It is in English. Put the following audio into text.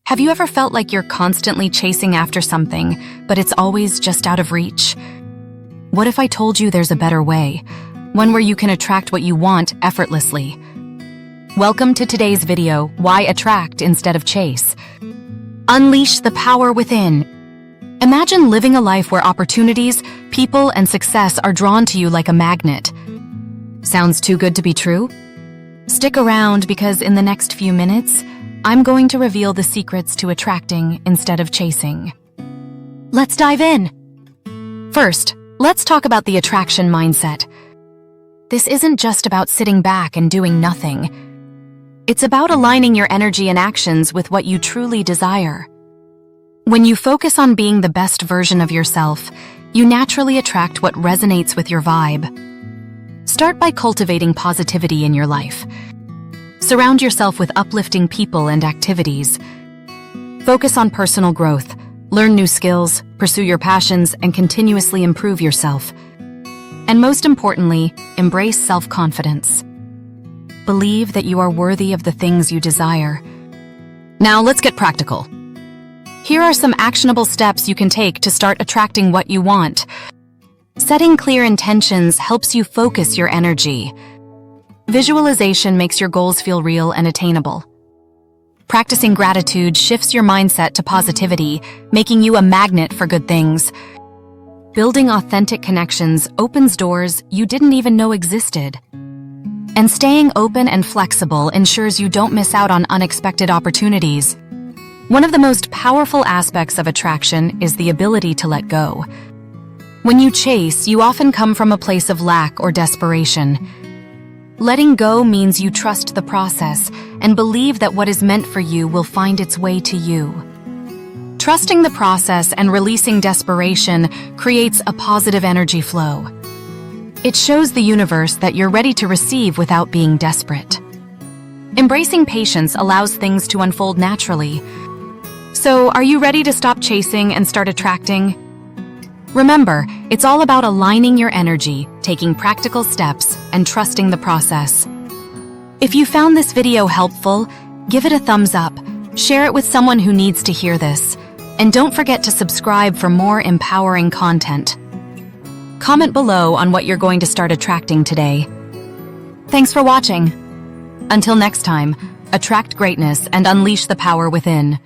Have you ever felt like you're constantly chasing after something, but it's always just out of reach? What if I told you there's a better way? One where you can attract what you want effortlessly. Welcome to today's video, Why Attract Instead of Chase. Unleash the power within. Imagine living a life where opportunities, people, and success are drawn to you like a magnet. Sounds too good to be true? Stick around because in the next few minutes, I'm going to reveal the secrets to attracting instead of chasing. Let's dive in. First, let's talk about the attraction mindset. This isn't just about sitting back and doing nothing. It's about aligning your energy and actions with what you truly desire. When you focus on being the best version of yourself, you naturally attract what resonates with your vibe. Start by cultivating positivity in your life. Surround yourself with uplifting people and activities. Focus on personal growth, learn new skills, pursue your passions, and continuously improve yourself. And most importantly, embrace self-confidence. Believe that you are worthy of the things you desire. Now let's get practical. Here are some actionable steps you can take to start attracting what you want. Setting clear intentions helps you focus your energy. Visualization makes your goals feel real and attainable. Practicing gratitude shifts your mindset to positivity, making you a magnet for good things. Building authentic connections opens doors you didn't even know existed. And staying open and flexible ensures you don't miss out on unexpected opportunities. One of the most powerful aspects of attraction is the ability to let go. When you chase, you often come from a place of lack or desperation. Letting go means you trust the process and believe that what is meant for you will find its way to you. Trusting the process and releasing desperation creates a positive energy flow. It shows the universe that you're ready to receive without being desperate. Embracing patience allows things to unfold naturally. So, are you ready to stop chasing and start attracting? Remember, it's all about aligning your energy, taking practical steps, and trusting the process. If you found this video helpful, give it a thumbs up, share it with someone who needs to hear this, and don't forget to subscribe for more empowering content. Comment below on what you're going to start attracting today. Thanks for watching. Until next time, attract greatness and unleash the power within.